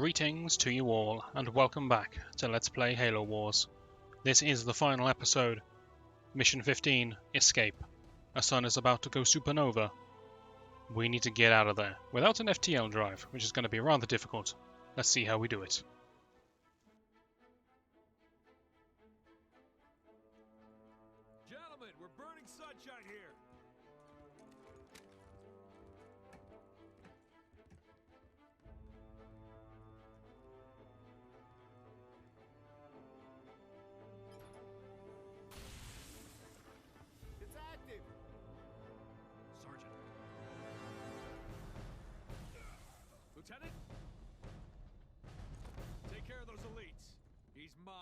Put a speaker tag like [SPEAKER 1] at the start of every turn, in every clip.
[SPEAKER 1] Greetings to you all, and welcome back to Let's Play Halo Wars. This is the final episode. Mission 15, Escape. Our sun is about to go supernova. We need to get out of there, without an FTL drive, which is going to be rather difficult. Let's see how we do it.
[SPEAKER 2] Gentlemen, we're burning sunshine here. It's active. Sergeant. Lieutenant? Take care of those elites. He's mine.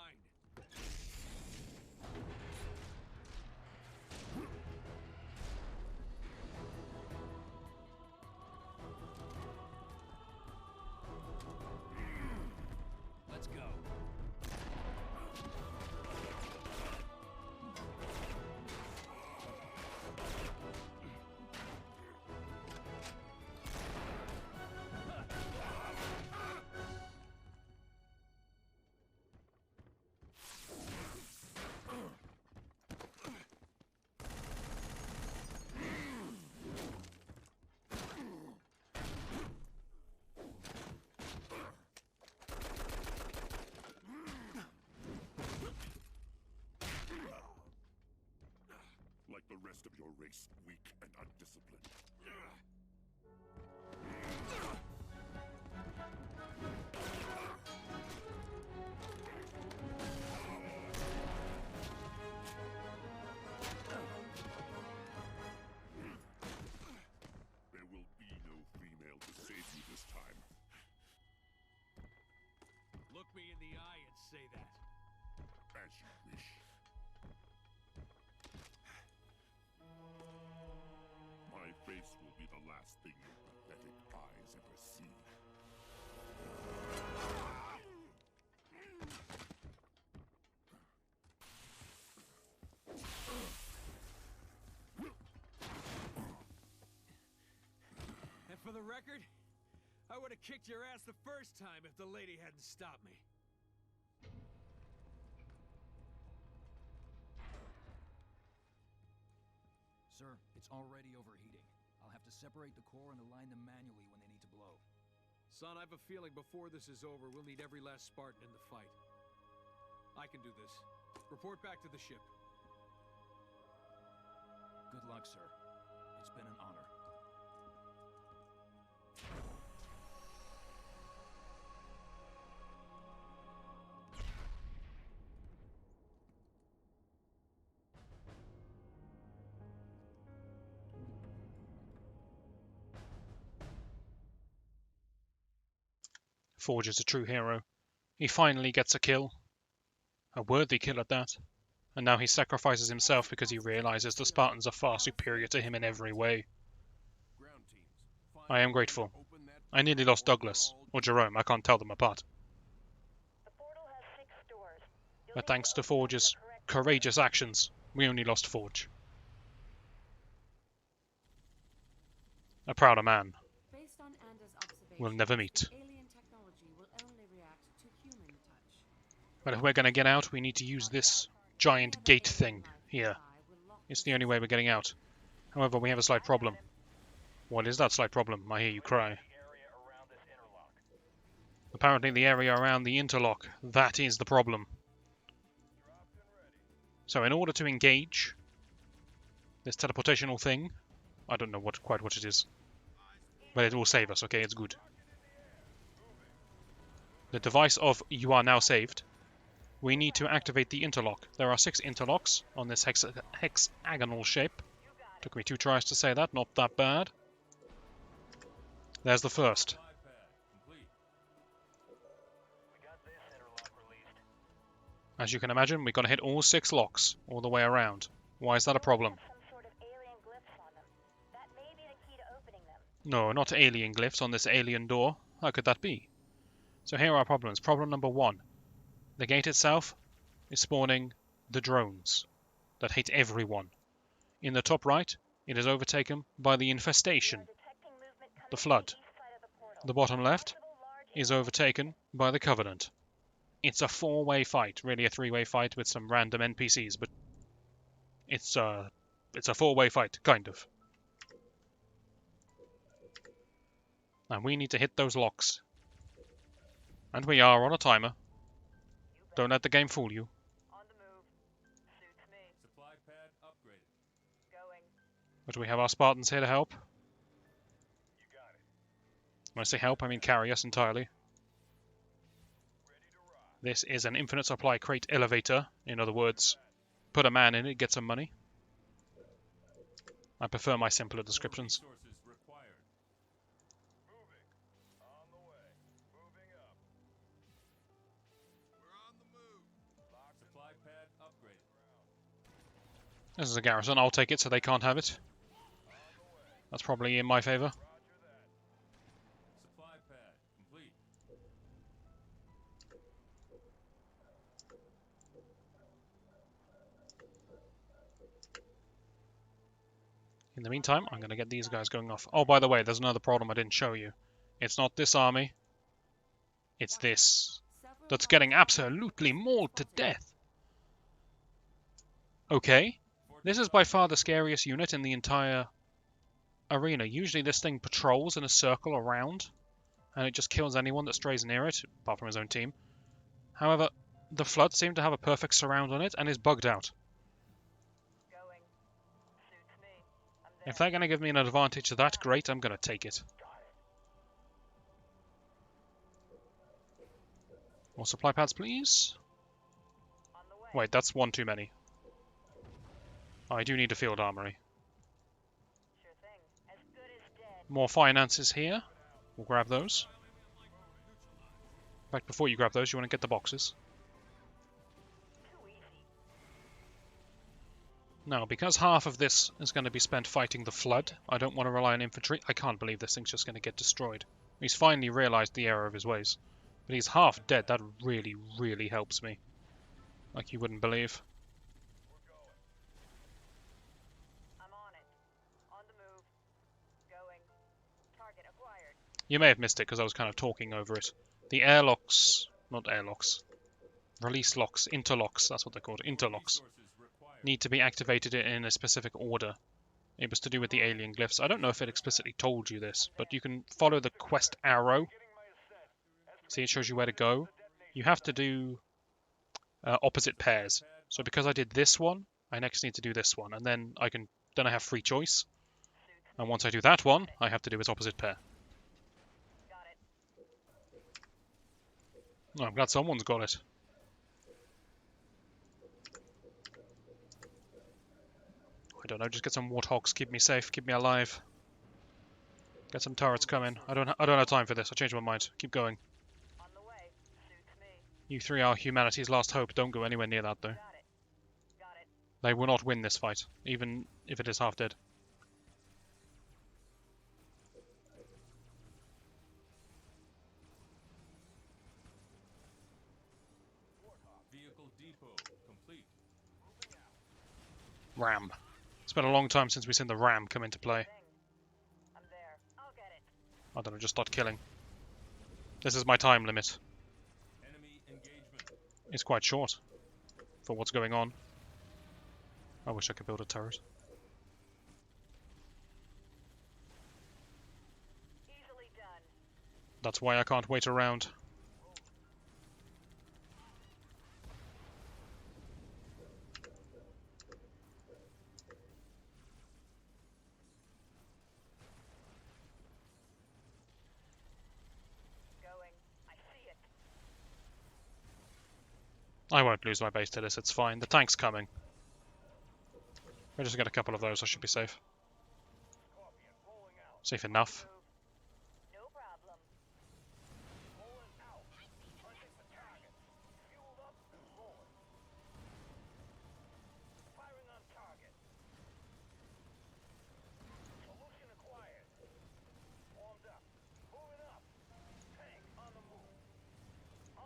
[SPEAKER 2] Let's go.
[SPEAKER 3] Like the rest of your race, weak and undisciplined. There will be no female to save you this time.
[SPEAKER 2] Look me in the eye and say that.
[SPEAKER 3] As you wish. My face will be the last thing your pathetic eyes ever see.
[SPEAKER 2] And for the record, I would have kicked your ass the first time if the lady hadn't stopped me.
[SPEAKER 4] Sir, it's already overheating. I'll have to separate the core and align them manually when they need to blow.
[SPEAKER 2] Son, I have a feeling before this is over, we'll need every last Spartan in the fight. I can do this. Report back to the ship.
[SPEAKER 4] Good luck, sir. It's been an honor.
[SPEAKER 1] Forge is a true hero. He finally gets a kill. A worthy kill at that. And now he sacrifices himself because he realizes the Spartans are far superior to him in every way. I am grateful. I nearly lost Douglas, or Jerome, I can't tell them apart. But thanks to Forge's courageous actions, we only lost Forge. A prouder man. We'll never meet. But if we're going to get out, we need to use this giant gate thing here. It's the only way we're getting out. However, we have a slight problem. What is that slight problem? I hear you cry. Apparently the area around the interlock, that is the problem. So in order to engage this teleportational thing, I don't know quite what it is, but it will save us, okay? It's good. The device of "you are now saved." We need to activate the interlock. There are 6 interlocks on this hexagonal shape. Took me 2 tries to say that, not that bad. There's the first. As you can imagine, we've got to hit all 6 locks, all the way around. Why is that a problem? No, not alien glyphs on this alien door. How could that be? So here are our problems. Problem number 1. The gate itself is spawning the drones that hate everyone. In the top right, it is overtaken by the infestation, the flood. The bottom left, is overtaken by the Covenant. It's a 4-way fight, really a 3-way fight with some random NPCs, but it's a 4-way fight, kind of. And we need to hit those locks. And we are on a timer. Don't let the game fool you.
[SPEAKER 5] On the move. Suits me.
[SPEAKER 2] Supply pad upgraded.
[SPEAKER 5] Going.
[SPEAKER 1] But we have our Spartans here to help. When I say help, I mean carry us entirely. This is an infinite supply crate elevator. In other words, put a man in it, get some money. I prefer my simpler descriptions.
[SPEAKER 2] Resources required.
[SPEAKER 3] On the way. Moving up. We're on the move.
[SPEAKER 2] Supply pad upgraded.
[SPEAKER 1] This is a garrison. I'll take it so they can't have it. That's probably in my favour.
[SPEAKER 2] Supply pad complete.
[SPEAKER 1] In the meantime, I'm going to get these guys going off. Oh, by the way, there's another problem I didn't show you. It's not this army. It's this. That's getting absolutely mauled to death. Okay. This is by far the scariest unit in the entire arena. Usually this thing patrols in a circle around, and it just kills anyone that strays near it, apart from his own team. However, the Flood seem to have a perfect surround on it, and is bugged out.
[SPEAKER 5] Going. Suits me. I'm there.
[SPEAKER 1] If they're going to give me an advantage to that, great, I'm going to take it. More supply pads, please.
[SPEAKER 5] On the way.
[SPEAKER 1] Wait, that's one too many. Oh, I do need a field armory.
[SPEAKER 5] Sure thing. As good as dead.
[SPEAKER 1] More finances here. We'll grab those. In fact, before you grab those, you want to get the boxes.
[SPEAKER 5] Too easy.
[SPEAKER 1] Now, because half of this is going to be spent fighting the Flood, I don't want to rely on infantry. I can't believe this thing's just going to get destroyed. He's finally realised the error of his ways. But he's half dead. That really, really helps me. Like you wouldn't believe.
[SPEAKER 5] I'm on it. On the move. Going. Target acquired.
[SPEAKER 1] You may have missed it because I was kind of talking over it. The airlocks, not airlocks, release locks, interlocks, that's what they're called, interlocks,
[SPEAKER 2] Resources required.
[SPEAKER 1] need to be activated in a specific order. It was to do with the alien glyphs. I don't know if it explicitly told you this, but you can follow the quest arrow. See, it shows you where to go. You have to do opposite pairs. So because I did this one, I next need to do this one, and then I have free choice. And once I do that one, I have to do its opposite pair.
[SPEAKER 5] Got it.
[SPEAKER 1] Oh, I'm glad someone's got it. I don't know, just get some warthogs, keep me safe, keep me alive. Get some turrets coming. I don't have time for this. I changed my mind. Keep going.
[SPEAKER 5] On the way. Suits me.
[SPEAKER 1] You three are humanity's last hope. Don't go anywhere near that, though.
[SPEAKER 5] Got it. Got it.
[SPEAKER 1] They will not win this fight, even if it is half dead.
[SPEAKER 2] Vehicle depot complete.
[SPEAKER 1] Ram. It's been a long time since we've seen the ram come into play.
[SPEAKER 5] Thing. I'm there. I'll get it.
[SPEAKER 1] I don't know, just start killing. This is my time limit.
[SPEAKER 2] Enemy engagement.
[SPEAKER 1] It's quite short for what's going on. I wish I could build a turret.
[SPEAKER 5] Easily done.
[SPEAKER 1] That's why I can't wait around.
[SPEAKER 5] Going. I see it.
[SPEAKER 1] I won't lose my base to this, it's fine. The tank's coming. We'll just get a couple of those, I should be safe. Safe enough.
[SPEAKER 5] No problem.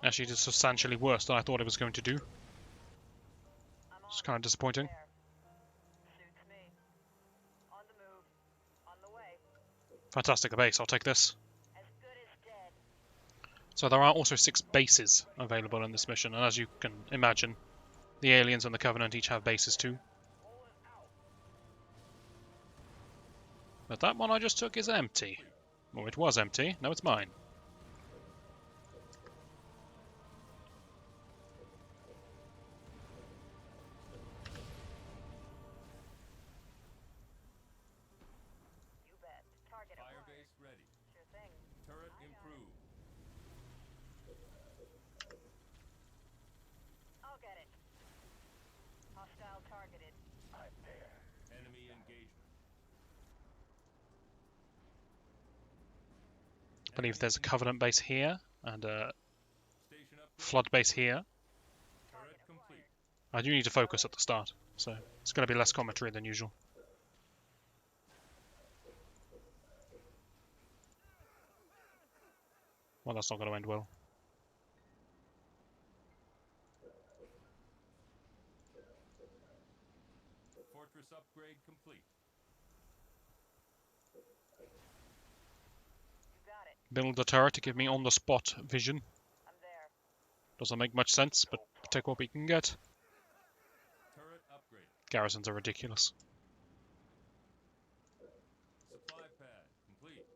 [SPEAKER 1] Actually, it's substantially worse than I thought it was going to do.
[SPEAKER 5] I'm
[SPEAKER 1] It's
[SPEAKER 5] on
[SPEAKER 1] kind of disappointing.
[SPEAKER 5] there. Suits me. On the move. On the way.
[SPEAKER 1] Fantastic base, I'll take this.
[SPEAKER 5] As good as dead.
[SPEAKER 1] So there are also 6 bases available in this mission, and as you can imagine, the aliens and the Covenant each have bases too. But that one I just took is empty. Well, it was empty. Now it's mine.
[SPEAKER 5] You bet. Target acquired.
[SPEAKER 2] Firebase ready.
[SPEAKER 5] Sure thing.
[SPEAKER 2] Turret improved.
[SPEAKER 5] I'll get it. Hostile targeted.
[SPEAKER 2] Enemy engagement.
[SPEAKER 1] I believe there's a Covenant base here and a
[SPEAKER 2] Station upgrade.
[SPEAKER 1] Flood base here.
[SPEAKER 2] Turret complete.
[SPEAKER 1] I do need to focus at the start, so it's going to be less commentary than usual. Well, that's not going to end well.
[SPEAKER 2] Fortress upgrade complete.
[SPEAKER 5] You got it.
[SPEAKER 1] Build a turret to give me on-the-spot vision.
[SPEAKER 5] I'm there.
[SPEAKER 1] Doesn't make much sense, but take what we can get.
[SPEAKER 2] Turret upgrade.
[SPEAKER 1] Garrisons are ridiculous.
[SPEAKER 2] Supply pad complete.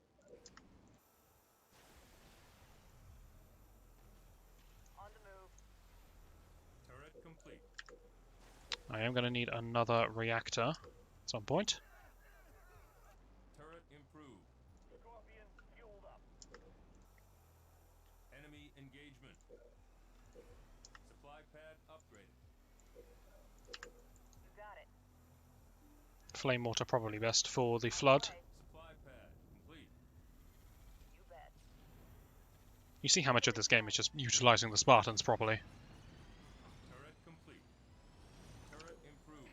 [SPEAKER 5] On the move.
[SPEAKER 2] Turret complete.
[SPEAKER 1] I am going to need another reactor at some point.
[SPEAKER 2] Turret improved.
[SPEAKER 3] Scorpion fueled up.
[SPEAKER 2] Enemy engagement. Supply pad upgraded.
[SPEAKER 5] You got it.
[SPEAKER 1] Flame mortar probably best for the flood.
[SPEAKER 5] Okay.
[SPEAKER 2] Supply pad complete.
[SPEAKER 5] You bet.
[SPEAKER 1] You see how much of this game is just utilizing the Spartans properly.
[SPEAKER 2] Turret complete. Turret improved.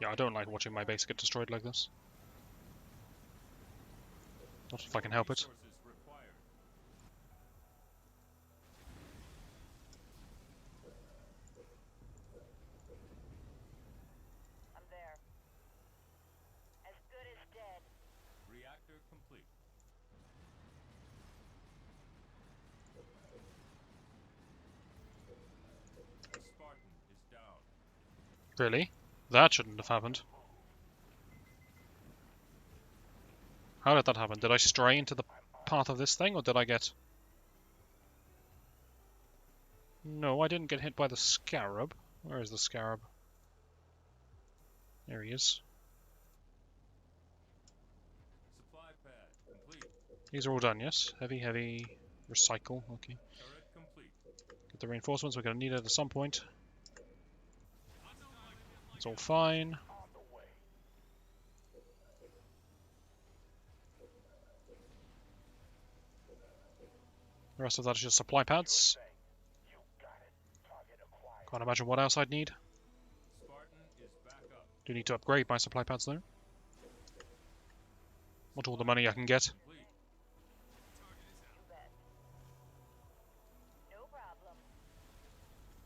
[SPEAKER 1] Yeah, I don't like watching my base get destroyed like this. Not if I can help it.
[SPEAKER 2] Resources required.
[SPEAKER 5] I'm there. As good as dead.
[SPEAKER 2] Reactor complete. A Spartan is down.
[SPEAKER 1] Really? That shouldn't have happened. How did that happen? Did I stray into the path of this thing, or did I get... No, I didn't get hit by the scarab. Where is the scarab? There he is.
[SPEAKER 2] Supply pad complete.
[SPEAKER 1] These are all done, yes? Heavy, heavy, recycle, okay.
[SPEAKER 2] Turret complete.
[SPEAKER 1] Get the reinforcements, we're going to need it at some point. It's all fine. The rest of that is just supply pads. Can't imagine what else I'd need.
[SPEAKER 2] Spartan is back up.
[SPEAKER 1] Do need to upgrade my supply pads though. Want all the money I can get.
[SPEAKER 2] Complete.
[SPEAKER 5] You bet. No problem.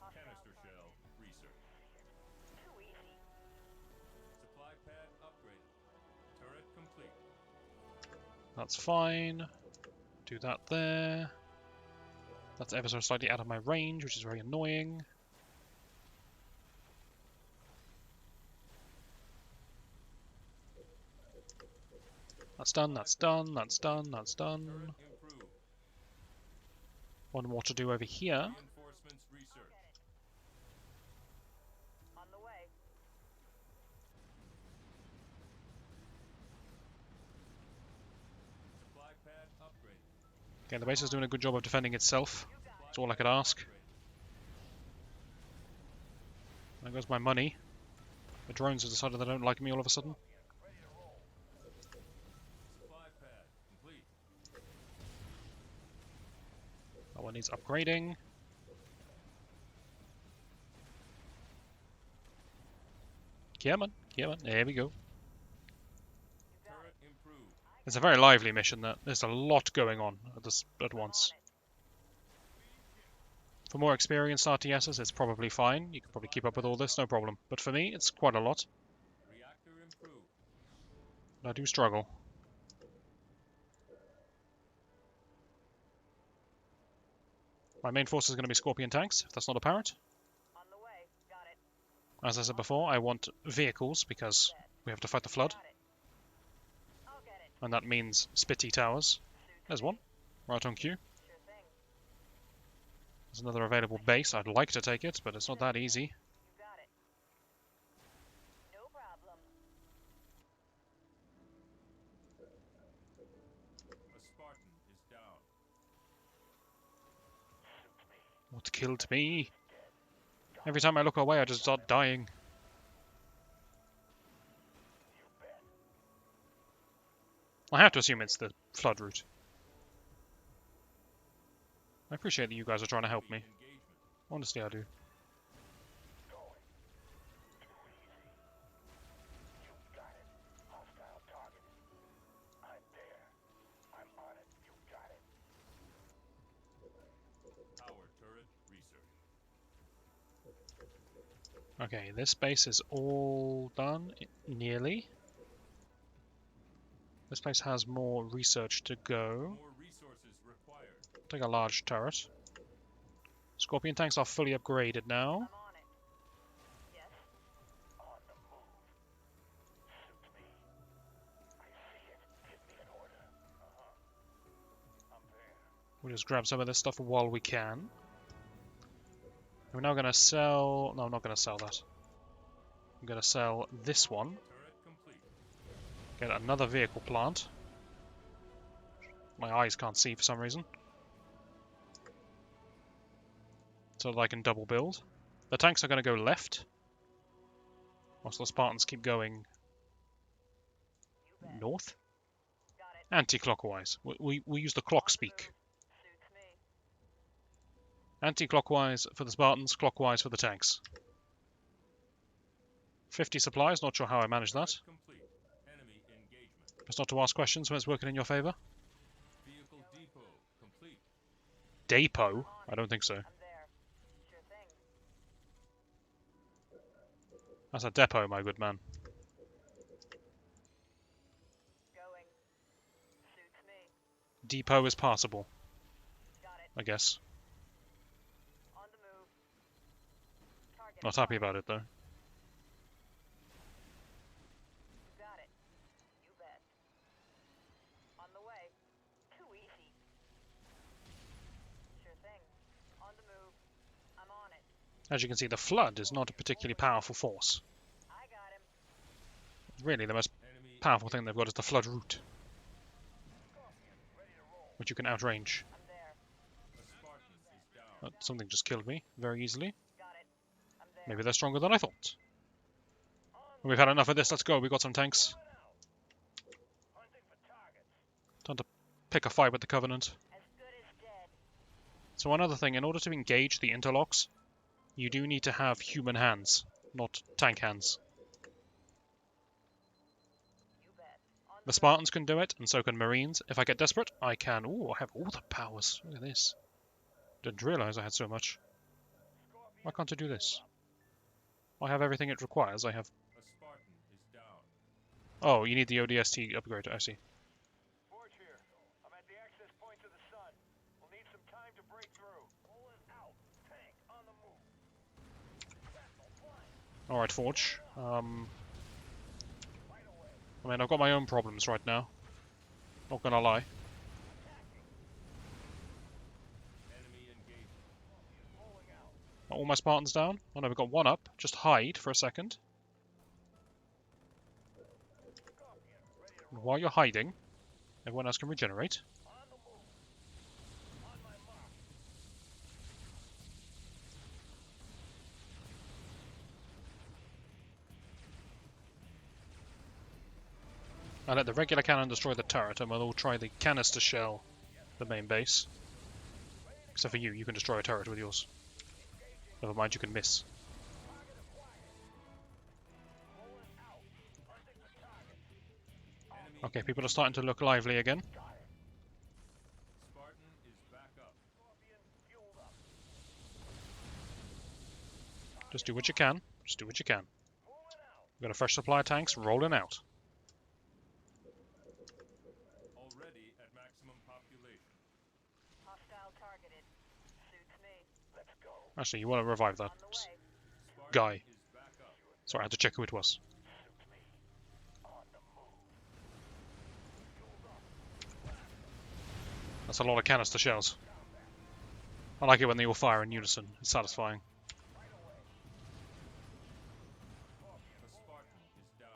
[SPEAKER 5] Hostile
[SPEAKER 2] Canister
[SPEAKER 5] target.
[SPEAKER 2] shell research.
[SPEAKER 5] Too easy.
[SPEAKER 2] Supply pad upgraded. Turret complete.
[SPEAKER 1] That's fine. Do that there. That's ever so slightly out of my range, which is very annoying. That's done, that's done, that's done, that's done.
[SPEAKER 2] Turret improved.
[SPEAKER 1] One more to do over here.
[SPEAKER 2] Reinforcements research.
[SPEAKER 5] Get it. On the way.
[SPEAKER 2] Supply pad upgraded.
[SPEAKER 1] Okay, the base is doing a good job of defending itself.
[SPEAKER 5] You got
[SPEAKER 1] That's all I could ask.
[SPEAKER 2] Upgraded.
[SPEAKER 1] There goes my money. The drones have decided they don't like me all of a sudden.
[SPEAKER 2] Supply pad complete.
[SPEAKER 1] That one needs upgrading. Come on, come on. There we go.
[SPEAKER 2] Turret improved.
[SPEAKER 1] It's a very lively mission. There's a lot going on at once.
[SPEAKER 5] on it.
[SPEAKER 1] For more experienced RTSs, it's probably fine. You can probably keep up with all this, no problem. But for me, it's quite a lot.
[SPEAKER 2] Reactor improved.
[SPEAKER 1] And I do struggle. My main force is going to be Scorpion tanks, if that's not apparent.
[SPEAKER 5] On the way. Got it.
[SPEAKER 1] As I said before, I want vehicles because we have to fight the Flood,
[SPEAKER 5] Got it. I'll get it.
[SPEAKER 1] and that means Spitty Towers. There's one, right on cue.
[SPEAKER 5] Sure thing.
[SPEAKER 1] There's another available base. I'd like to take it, but it's not that easy.
[SPEAKER 5] You got it. No problem.
[SPEAKER 3] A Spartan is down.
[SPEAKER 1] What killed me? Every time I look away, I just start dying. I have to assume it's the Flood route. I appreciate that you guys are trying to help me.
[SPEAKER 3] Engagement.
[SPEAKER 1] Honestly, I do.
[SPEAKER 3] Power turret research.
[SPEAKER 1] Okay, this base is all done, nearly. This place has more research to go.
[SPEAKER 3] More resources required.
[SPEAKER 1] Take a large turret. Scorpion tanks are fully upgraded now.
[SPEAKER 5] I'm on it. Yes.
[SPEAKER 6] On the move. Suits me. I see it. Give me an order. I'm there.
[SPEAKER 1] We'll just grab some of this stuff while we can. We're now going to sell... No, I'm not going to sell that. I'm going to sell this one.
[SPEAKER 3] Turret complete.
[SPEAKER 1] Get another vehicle plant. My eyes can't see for some reason. So that I can double build. The tanks are going to go left. Whilst the Spartans keep going
[SPEAKER 5] You bet.
[SPEAKER 1] north.
[SPEAKER 5] Got it.
[SPEAKER 1] Anti-clockwise. We use the clock speak.
[SPEAKER 5] Suits me.
[SPEAKER 1] Anti-clockwise for the Spartans, clockwise for the tanks. 50 supplies, not sure how I managed that.
[SPEAKER 3] Turret complete. Enemy engagement.
[SPEAKER 1] Just not to ask questions when it's working in your favour.
[SPEAKER 3] Vehicle depot complete.
[SPEAKER 1] Depot? I don't think so.
[SPEAKER 5] I'm there. Sure thing.
[SPEAKER 1] That's a depot, my good man.
[SPEAKER 5] Going. Suits me.
[SPEAKER 1] Depot is passable,
[SPEAKER 5] Got it.
[SPEAKER 1] I guess.
[SPEAKER 5] On the move. Target.
[SPEAKER 1] Not happy about it, though.
[SPEAKER 5] You got it. You bet. On the way. Too easy. Sure thing. On the move. I'm on it.
[SPEAKER 1] As you can see, the Flood is not a particularly powerful force.
[SPEAKER 5] I got him.
[SPEAKER 1] Really, the most
[SPEAKER 3] Enemy
[SPEAKER 1] powerful thing they've got is the Flood route, which you can outrange.
[SPEAKER 5] I'm there.
[SPEAKER 3] A Spartan is down.
[SPEAKER 1] Something just killed me very easily.
[SPEAKER 5] Got it. I'm there.
[SPEAKER 1] Maybe they're stronger than I thought. We've had enough of this, let's go. We've got some tanks. Time to pick a fight with the Covenant.
[SPEAKER 5] As good as dead.
[SPEAKER 1] So another thing, in order to engage the interlocks, you do need to have human hands, not tank hands.
[SPEAKER 5] You bet. On
[SPEAKER 1] The Spartans can do it, and so can Marines. If I get desperate, I can... Ooh, I have all the powers. Look at this. Didn't realise I had so much. Why can't I do this? I have everything it requires. I have...
[SPEAKER 3] A Spartan is down.
[SPEAKER 1] Oh, you need the ODST upgrade, I see.
[SPEAKER 6] Forge here. I'm at the access point to the sun. We'll need some time to break through. Pulling out. Tank on the move.
[SPEAKER 1] Alright, Forge. I mean, I've got my own problems right now. Not gonna lie.
[SPEAKER 3] Enemy engagement.
[SPEAKER 1] Are all my Spartans down? Oh no, we've got one up. Just hide for a second. And while you're hiding, everyone else can regenerate. I let the regular cannon destroy the turret, and we'll try the canister shell, the main base. Except for you, you can destroy a turret with yours. Never mind, you can miss.
[SPEAKER 3] Enemy
[SPEAKER 1] Okay, people are starting to look lively again.
[SPEAKER 3] Spartan is back up.
[SPEAKER 1] Just do what you can. Just do what you can. We've got a fresh supply of tanks rolling out.
[SPEAKER 3] Already at maximum population.
[SPEAKER 5] Hostile targeted. Suits
[SPEAKER 1] Actually, you want to revive that guy. Sorry, I had to check who it was. That's a lot of canister shells. I like it when they all fire in unison. It's satisfying.
[SPEAKER 3] A Spartan is down.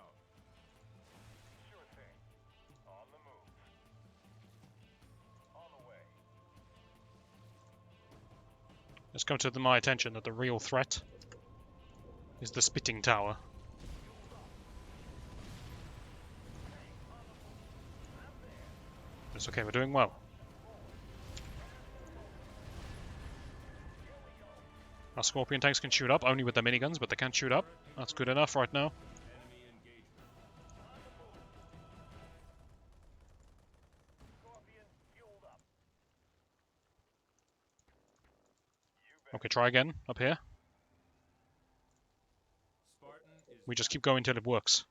[SPEAKER 6] Sure thing. On the move. On the way.
[SPEAKER 1] It's come to my attention that the real threat is the spitting tower. It's okay, we're doing well. Our Scorpion tanks can shoot up, only with their miniguns, but they can shoot up. That's good enough right now.
[SPEAKER 3] Enemy engagement.
[SPEAKER 6] Scorpion fueled up.
[SPEAKER 1] Okay, try again, up here.
[SPEAKER 3] Spartan is
[SPEAKER 1] We just keep going till it works.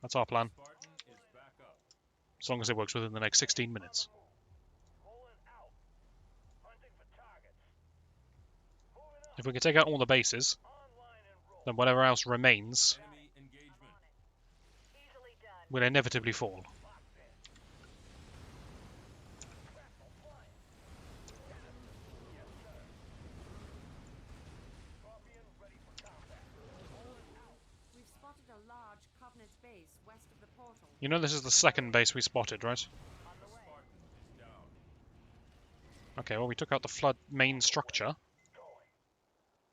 [SPEAKER 1] That's our plan.
[SPEAKER 3] Spartan is back up.
[SPEAKER 1] As long as it works within the next 16 minutes.
[SPEAKER 6] Pulling out. Hunting for targets. Moving up.
[SPEAKER 1] If we can take out all the bases,
[SPEAKER 6] Online and roll.
[SPEAKER 1] then whatever else remains
[SPEAKER 3] Enemy engagement.
[SPEAKER 5] Easily done.
[SPEAKER 1] will inevitably fall.
[SPEAKER 6] Scorpion ready for combat.
[SPEAKER 7] We've spotted a large Covenant base west of the portal.
[SPEAKER 1] You know this is the second base we spotted, right?
[SPEAKER 3] Spartan is down.
[SPEAKER 1] Okay, well we took out the flood main structure.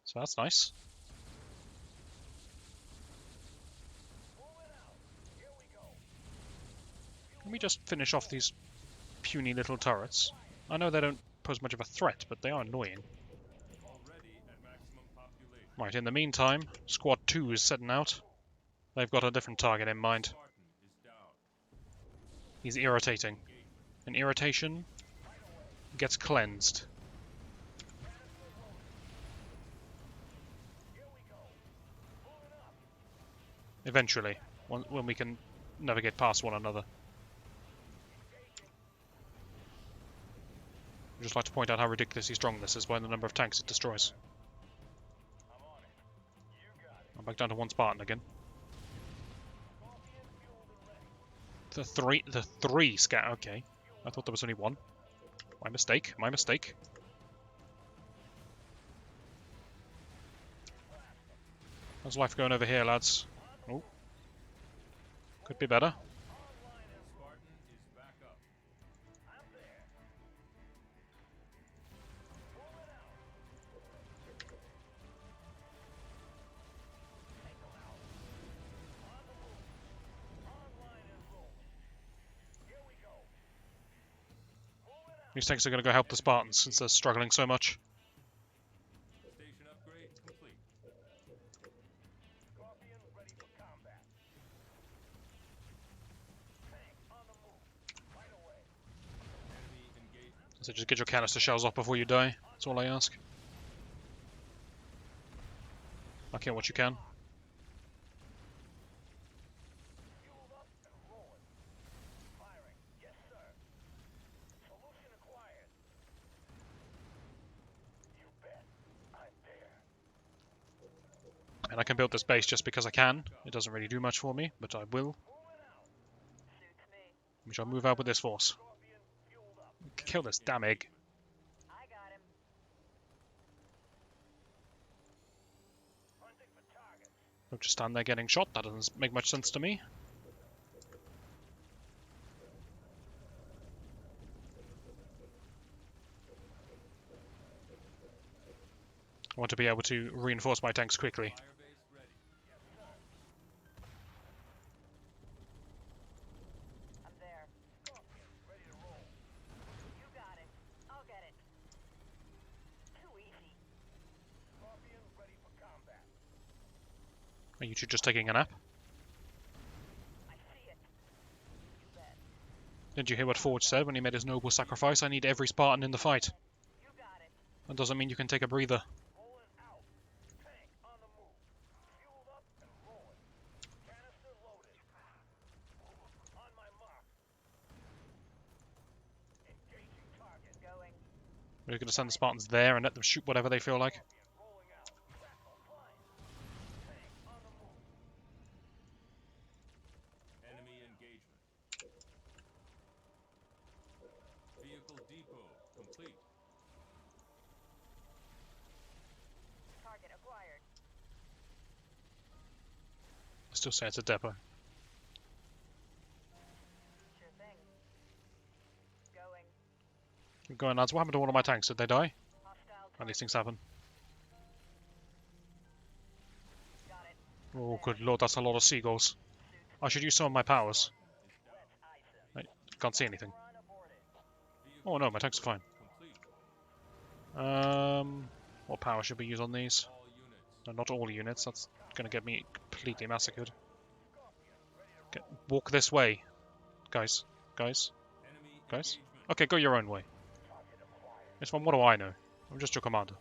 [SPEAKER 1] So that's nice. Can we just finish off these puny little turrets? I know they don't pose much of a threat, but they are annoying.
[SPEAKER 3] Already at maximum population.
[SPEAKER 1] Right, in the meantime, Squad 2 is setting out. They've got a different target in mind.
[SPEAKER 3] Spartan is down.
[SPEAKER 1] He's irritating. And irritation gets cleansed. Eventually, when we can navigate past one another. I'd just like to point out how ridiculously strong this is by the number of tanks it destroys. I'm back down to one Spartan again. The three scat. Okay, I thought there was only one. My mistake. My mistake. How's life going over here, lads? Oh, could be better.
[SPEAKER 3] Spartan is back up.
[SPEAKER 1] These tanks are going to go help the Spartans since they're struggling so much.
[SPEAKER 3] Station upgrade complete.
[SPEAKER 6] Scorpion ready for combat. Tank on the move. Right away.
[SPEAKER 3] Enemy engagement.
[SPEAKER 1] So just get your canister shells off before you die. That's all I ask. Knock out what you can.
[SPEAKER 6] Fueled up and rolling. Firing. Yes, sir. Solution acquired. You bet. I'm there.
[SPEAKER 1] And I can build this base just because I can. It doesn't really do much for me, but I will.
[SPEAKER 5] Suits me.
[SPEAKER 1] We shall move out with this force.
[SPEAKER 6] Scorpion fueled up.
[SPEAKER 1] Kill this damn egg.
[SPEAKER 5] I got him.
[SPEAKER 6] Hunting for targets.
[SPEAKER 1] Don't just stand there getting shot. That doesn't make much sense to me. I want to be able to reinforce my tanks quickly.
[SPEAKER 3] Fire base ready.
[SPEAKER 5] I'm there.
[SPEAKER 6] Ready to roll.
[SPEAKER 5] You got it. I'll get it. Too easy.
[SPEAKER 6] Scorpion ready for combat.
[SPEAKER 1] Are you two just taking a nap?
[SPEAKER 5] I see it. You bet.
[SPEAKER 1] Didn't you hear what Forge said when he made his noble sacrifice? I need every Spartan in the fight.
[SPEAKER 5] You got it.
[SPEAKER 1] That doesn't mean you can take a breather.
[SPEAKER 6] Rolling out. Tank on the move. Fueled up and rolling. Canister loaded. On my mark. Engaging target.
[SPEAKER 5] Going.
[SPEAKER 1] We're going to send the Spartans there and let them shoot whatever they feel like.
[SPEAKER 6] Rolling
[SPEAKER 2] depot complete.
[SPEAKER 5] Target acquired.
[SPEAKER 1] I still say it's a depot.
[SPEAKER 5] Sure thing. Going.
[SPEAKER 1] Keep going, lads. What happened to one of my tanks? Did they die?
[SPEAKER 5] Hostile
[SPEAKER 1] Oh, these
[SPEAKER 5] target.
[SPEAKER 1] things happen.
[SPEAKER 5] Got it.
[SPEAKER 1] Oh, good lord, that's a lot of seagulls. I should use some of my powers. I can't see anything. Oh no, my tanks are fine. What power should we use on these?
[SPEAKER 2] All units.
[SPEAKER 1] No, not all units. That's gonna get me completely massacred. Walk this way, guys. Guys.
[SPEAKER 2] Enemy
[SPEAKER 1] Guys.
[SPEAKER 2] engagement.
[SPEAKER 1] Okay, go your own way. This one, what do I know? I'm just your commander.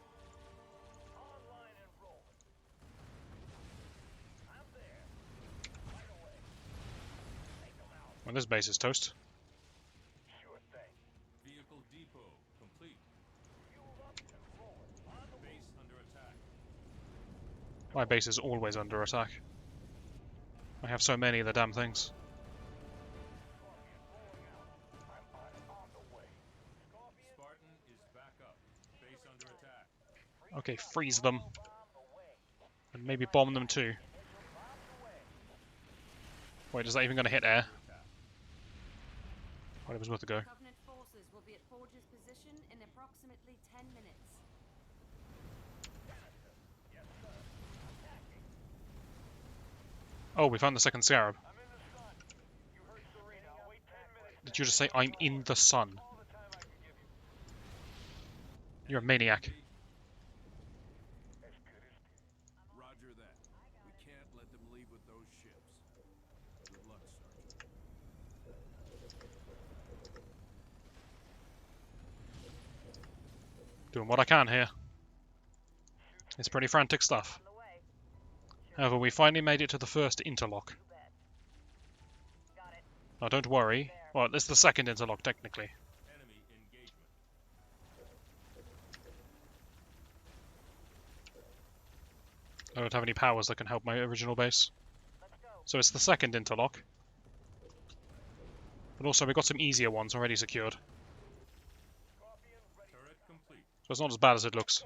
[SPEAKER 1] Well, this base is toast.
[SPEAKER 2] Vehicle depot complete. Base under attack.
[SPEAKER 1] My base is always under attack. I have so many of the damn things.
[SPEAKER 2] Spartan is back up. Base under attack.
[SPEAKER 1] Okay, freeze them. And maybe bomb them too. Wait, is that even going to hit air? Well, it was worth a go.
[SPEAKER 7] Covenant forces will be at Forge's position in approximately 10 minutes.
[SPEAKER 1] Oh, we found the second scarab. Did you just say I'm in the sun? You're a maniac.
[SPEAKER 2] Roger that. We can't let them leave with those ships. Good luck, Sergeant.
[SPEAKER 1] Doing what I can here. It's pretty frantic stuff.
[SPEAKER 5] On the way.
[SPEAKER 1] However, we finally made it to the first interlock.
[SPEAKER 5] You bet. Got it.
[SPEAKER 1] Now, don't worry. Well, this is the second interlock, technically.
[SPEAKER 2] Enemy engagement.
[SPEAKER 1] I don't have any powers that can help my original base.
[SPEAKER 5] Let's go.
[SPEAKER 1] So it's the second interlock. But also, we got some easier ones already secured.
[SPEAKER 2] Turret complete.
[SPEAKER 1] So it's not as bad as it looks.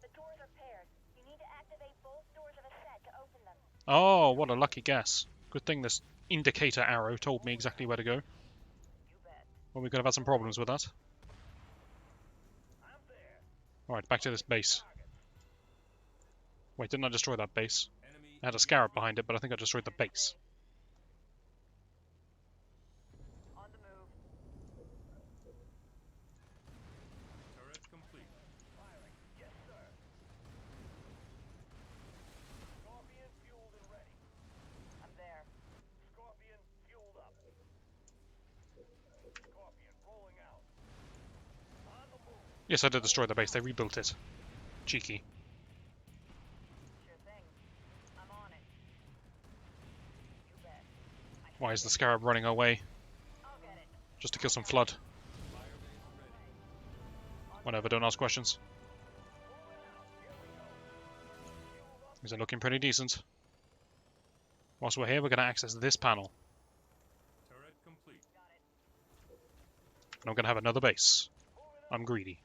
[SPEAKER 5] The doors are paired. You need to activate both doors of a set to open them.
[SPEAKER 1] Oh, what a lucky guess. Good thing this indicator arrow told me exactly where to go.
[SPEAKER 5] You bet.
[SPEAKER 1] Well, we could have had some problems with that. Alright, back to this base. Wait, didn't I destroy that base?
[SPEAKER 2] Enemy
[SPEAKER 1] I had a scarab behind it, but I think I destroyed the base.
[SPEAKER 5] On the move.
[SPEAKER 2] turret complete.
[SPEAKER 5] I'm there.
[SPEAKER 1] Yes, I did destroy the base. They rebuilt it. Cheeky.
[SPEAKER 5] Sure thing. I'm on it. You bet.
[SPEAKER 1] Why is the scarab running away?
[SPEAKER 5] I'll get it.
[SPEAKER 1] Just to kill some flood. Whatever, don't ask questions. These are looking pretty decent. Whilst we're here, we're going to access this panel.
[SPEAKER 2] Turret complete.
[SPEAKER 1] And I'm going to have another base. I'm greedy.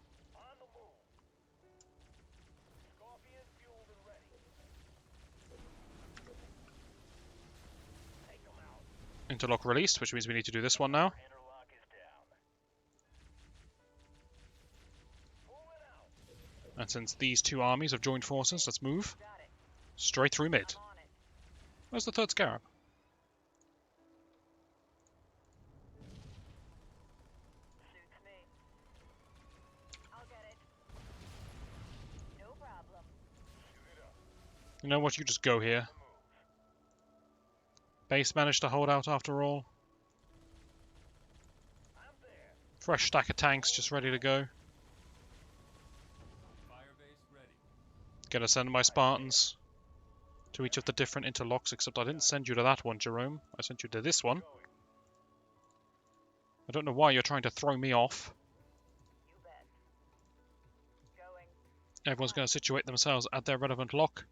[SPEAKER 1] Interlock released, which means we need to do this one now. And since these two armies have joined forces, let's move
[SPEAKER 5] Got it.
[SPEAKER 1] straight through mid.
[SPEAKER 5] I'm on it.
[SPEAKER 1] Where's the third scarab?
[SPEAKER 5] Suits me. I'll get it. No problem.
[SPEAKER 1] You know what, you just go here. Base managed to hold out after all. Fresh stack of tanks just ready to go.
[SPEAKER 2] Firebase ready.
[SPEAKER 1] Gonna send my Spartans to each of the different interlocks, except I didn't send you to that one, Jerome. I sent you to this one. I don't know why you're trying to throw me off.
[SPEAKER 5] You bet. Going.
[SPEAKER 1] Everyone's going to situate themselves at their relevant lock.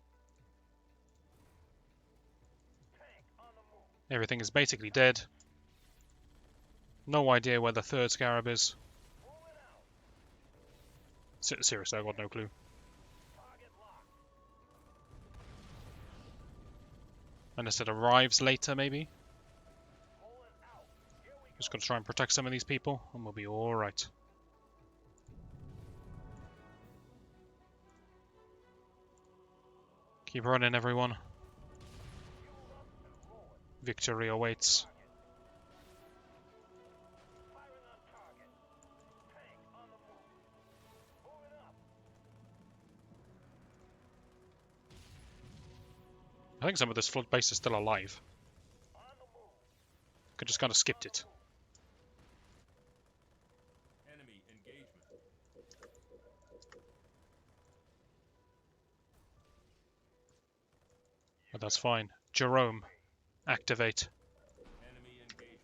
[SPEAKER 1] Everything is basically dead. No idea where the third scarab is. Seriously, I've got no clue. Unless it arrives later, maybe? Just gotta try and protect some of these people, and we'll be alright. Keep running, everyone. Victory awaits. I think some of this flood base is still alive. Could just kind of skipped it.
[SPEAKER 2] Enemy engagement.
[SPEAKER 1] But that's fine. Jerome, activate.
[SPEAKER 2] Enemy engagement.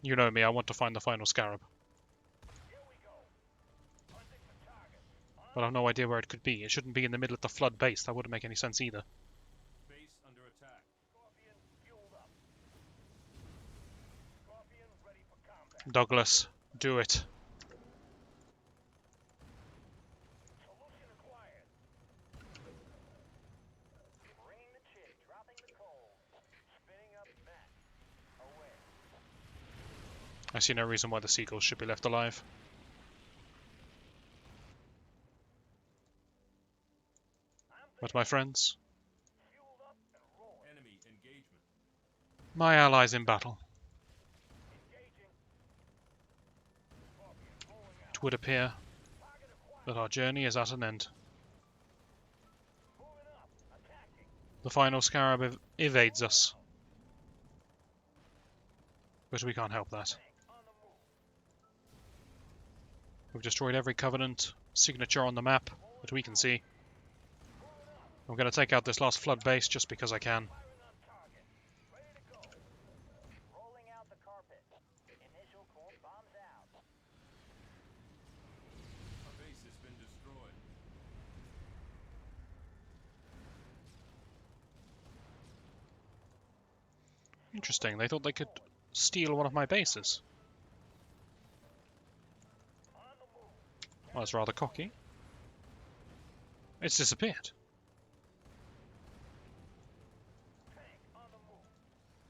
[SPEAKER 1] You know me, I want to find the final scarab. But I have no idea where it could be. It shouldn't be in the middle of the flood base. That wouldn't make any sense either.
[SPEAKER 2] Base under attack.
[SPEAKER 1] Douglas, do it. I see no reason why the seagulls should be left alive. But my friends,
[SPEAKER 2] Enemy engagement.
[SPEAKER 1] my allies in battle. It would appear that our journey is at an end. The final scarab evades us. But we can't help that. We've destroyed every Covenant signature on the map that we can see. I'm going to take out this last flood base just because I can.
[SPEAKER 2] Our base has been destroyed.
[SPEAKER 1] Interesting, they thought they could steal one of my bases. Well, that's rather cocky. It's disappeared.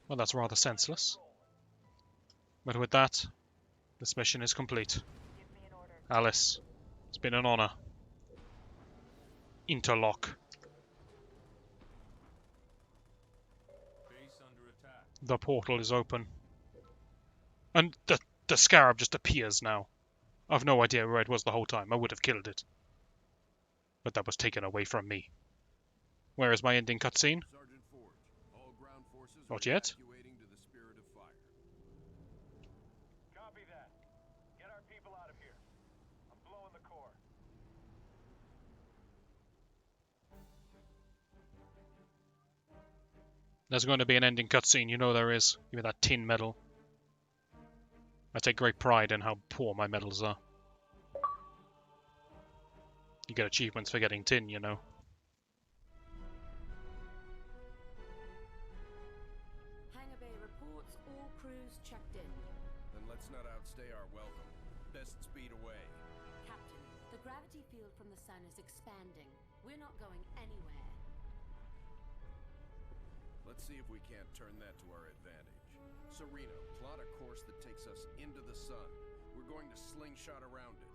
[SPEAKER 1] Well, that's rather senseless. But with that, this mission is complete. Alice, it's been an honor. Interlock.
[SPEAKER 2] Base under attack.
[SPEAKER 1] The portal is open. And the scarab just appears now. I've no idea where it was the whole time. I would have killed it. But that was taken away from me. Where is my ending cutscene?
[SPEAKER 2] Sergeant Forge, all ground forces
[SPEAKER 1] Not
[SPEAKER 2] are
[SPEAKER 1] yet.
[SPEAKER 2] evacuating to the Spirit of Fire.
[SPEAKER 6] Copy that. Get our people out of here. I'm blowing the core.
[SPEAKER 1] There's going to be an ending cutscene, you know there is. Give me that tin medal. I take great pride in how poor my medals are. You get achievements for getting tin, you know.
[SPEAKER 7] Hangar Bay reports all crews checked in.
[SPEAKER 2] Then let's not outstay our welcome. Best speed away.
[SPEAKER 7] Captain, the gravity field from the sun is expanding. We're not going anywhere.
[SPEAKER 2] Let's see if we can't turn that to our advantage. Sereno, plot a course that takes us into the sun. We're going to slingshot around it.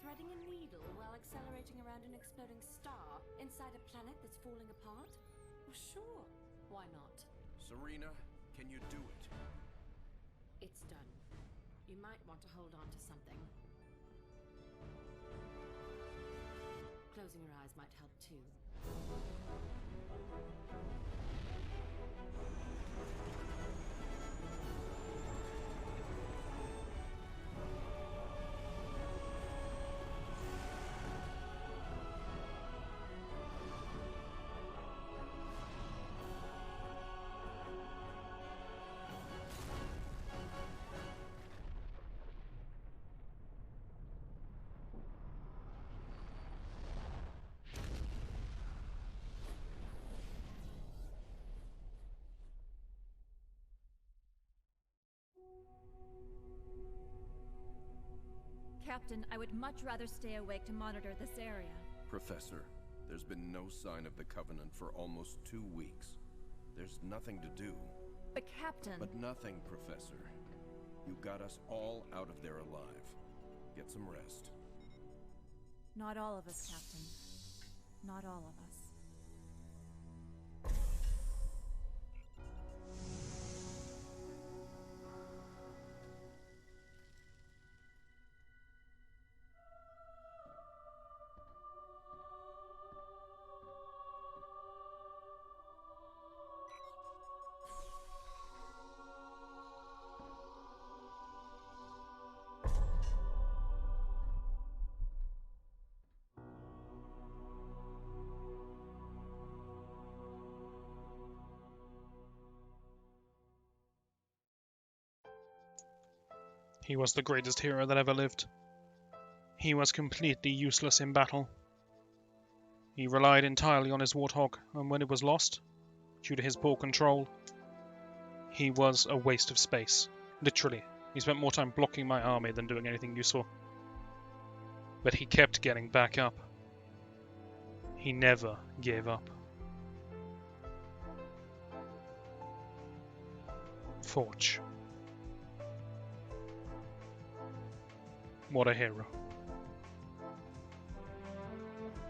[SPEAKER 7] Threading a needle while accelerating around an exploding star inside a planet that's falling apart? Well, sure. Why not?
[SPEAKER 2] Serena, can you do it?
[SPEAKER 7] It's done. You might want to hold on to something. Closing your eyes might help too.
[SPEAKER 8] Captain, I would much rather stay awake to monitor this area.
[SPEAKER 2] Professor, there's been no sign of the Covenant for almost 2 weeks. There's nothing to do.
[SPEAKER 8] But Captain...
[SPEAKER 2] But nothing, Professor. You got us all out of there alive. Get some rest.
[SPEAKER 8] Not all of us, Captain. Not all of us.
[SPEAKER 1] He was the greatest hero that ever lived. He was completely useless in battle. He relied entirely on his warthog, and when it was lost, due to his poor control, he was a waste of space. Literally. He spent more time blocking my army than doing anything useful. But he kept getting back up. He never gave up. Forge. What a hero.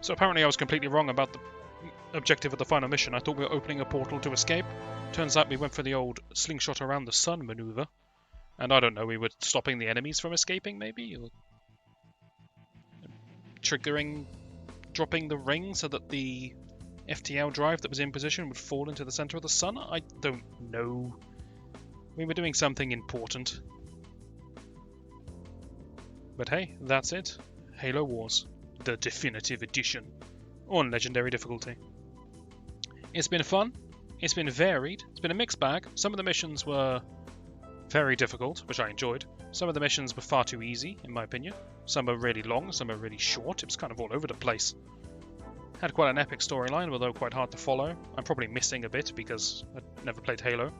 [SPEAKER 1] So apparently I was completely wrong about the objective of the final mission. I thought we were opening a portal to escape. Turns out we went for the old slingshot around the sun maneuver. And I don't know, we were stopping the enemies from escaping maybe? Or triggering, dropping the ring so that the FTL drive that was in position would fall into the center of the sun? I don't know. We were doing something important. But hey, that's it. Halo Wars, the definitive edition, on Legendary difficulty. It's been fun, it's been varied, it's been a mixed bag. Some of the missions were very difficult, which I enjoyed. Some of the missions were far too easy, in my opinion. Some are really long, some are really short. It was kind of all over the place. Had quite an epic storyline, although quite hard to follow. I'm probably missing a bit because I'd never played Halo.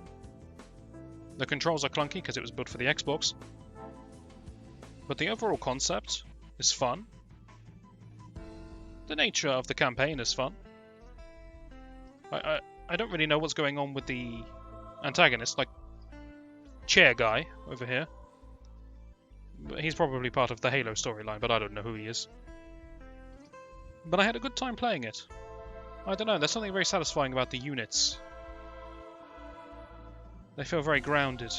[SPEAKER 1] The controls are clunky because it was built for the Xbox. But the overall concept is fun. The nature of the campaign is fun. I don't really know what's going on with the antagonist, like chair guy over here. He's probably part of the Halo storyline, but I don't know who he is. But I had a good time playing it. I don't know, there's something very satisfying about the units. They feel very grounded.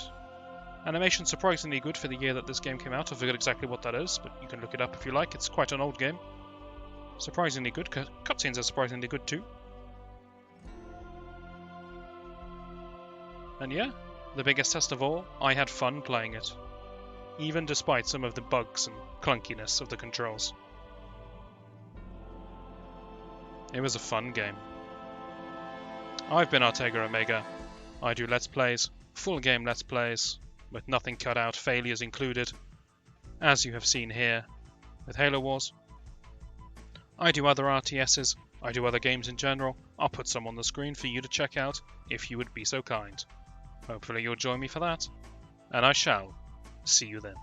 [SPEAKER 1] Animation surprisingly good for the year that this game came out. I forget exactly what that is, but you can look it up if you like. It's quite an old game. Surprisingly good. Cutscenes are surprisingly good too. And yeah, the biggest test of all, I had fun playing it. Even despite some of the bugs and clunkiness of the controls. It was a fun game. I've been Artega Omega. I do Let's Plays, full game Let's Plays, with nothing cut out, failures included, as you have seen here with Halo Wars. I do other RTSs, I do other games in general. I'll put some on the screen for you to check out if you would be so kind. Hopefully you'll join me for that, and I shall see you then.